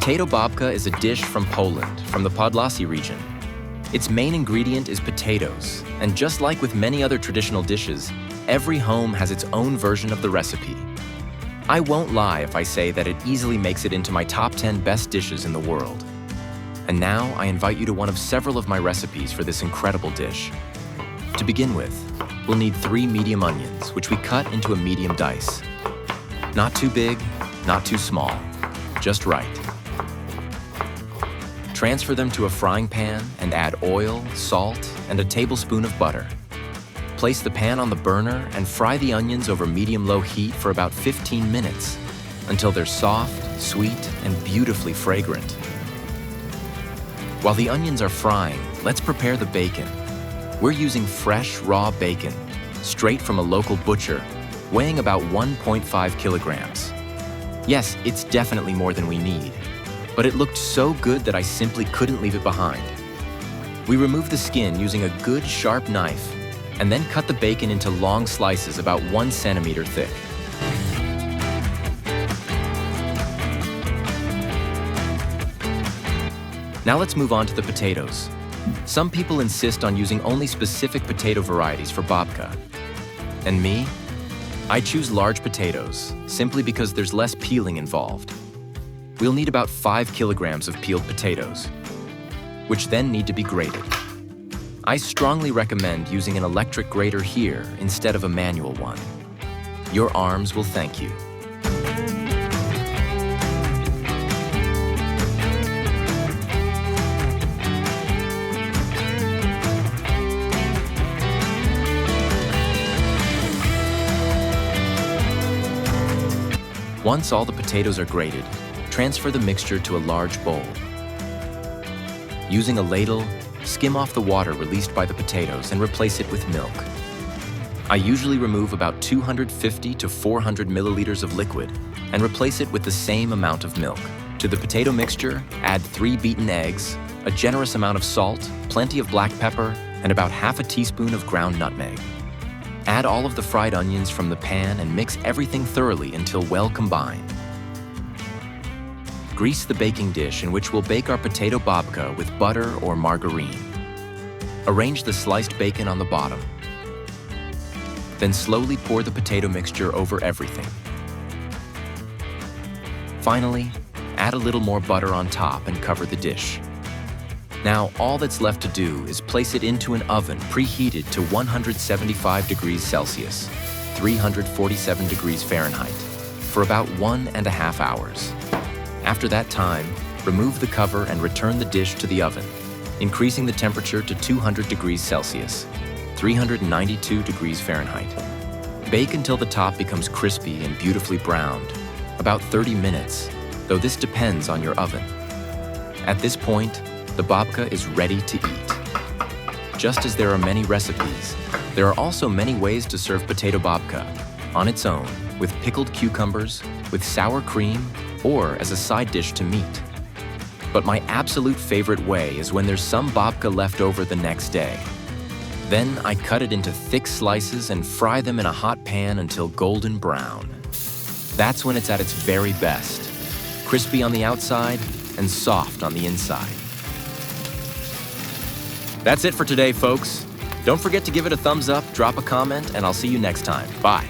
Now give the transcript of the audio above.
Potato babka is a dish from Poland, from the Podlasie region. Its main ingredient is potatoes, and just like with many other traditional dishes, every home has its own version of the recipe. I won't lie if I say that it easily makes it into my top 10 best dishes in the world. And now I invite you to one of several of my recipes for this incredible dish. To begin with, we'll need 3 medium onions, which we cut into a medium dice. Not too big, not too small, just right. Transfer them to a frying pan and add oil, salt, and a tablespoon of butter. Place the pan on the burner and fry the onions over medium-low heat for about 15 minutes until they're soft, sweet, and beautifully fragrant. While the onions are frying, let's prepare the bacon. We're using fresh, raw bacon, straight from a local butcher, weighing about 1.5 kilograms. Yes, it's definitely more than we need, but it looked so good that I simply couldn't leave it behind. We remove the skin using a good sharp knife and then cut the bacon into long slices about 1 centimeter thick. Now let's move on to the potatoes. Some people insist on using only specific potato varieties for babka. And me? I choose large potatoes, simply because there's less peeling involved. We'll need about 5 kilograms of peeled potatoes, which then need to be grated. I strongly recommend using an electric grater here instead of a manual one. Your arms will thank you. Once all the potatoes are grated, transfer the mixture to a large bowl. Using a ladle, skim off the water released by the potatoes and replace it with milk. I usually remove about 250 to 400 milliliters of liquid and replace it with the same amount of milk. To the potato mixture, add 3 beaten eggs, a generous amount of salt, plenty of black pepper, and about half a teaspoon of ground nutmeg. Add all of the fried onions from the pan and mix everything thoroughly until well combined. Grease the baking dish in which we'll bake our potato babka with butter or margarine. Arrange the sliced bacon on the bottom. Then slowly pour the potato mixture over everything. Finally, add a little more butter on top and cover the dish. Now, all that's left to do is place it into an oven preheated to 175 degrees Celsius, 347 degrees Fahrenheit, for about 1.5 hours. After that time, remove the cover and return the dish to the oven, increasing the temperature to 200 degrees Celsius, 392 degrees Fahrenheit. Bake until the top becomes crispy and beautifully browned, about 30 minutes, though this depends on your oven. At this point, the babka is ready to eat. Just as there are many recipes, there are also many ways to serve potato babka, on its own, with pickled cucumbers, with sour cream, or as a side dish to meat. But my absolute favorite way is when there's some babka left over the next day. Then I cut it into thick slices and fry them in a hot pan until golden brown. That's when it's at its very best, crispy on the outside and soft on the inside. That's it for today, folks. Don't forget to give it a thumbs up, drop a comment, and I'll see you next time. Bye.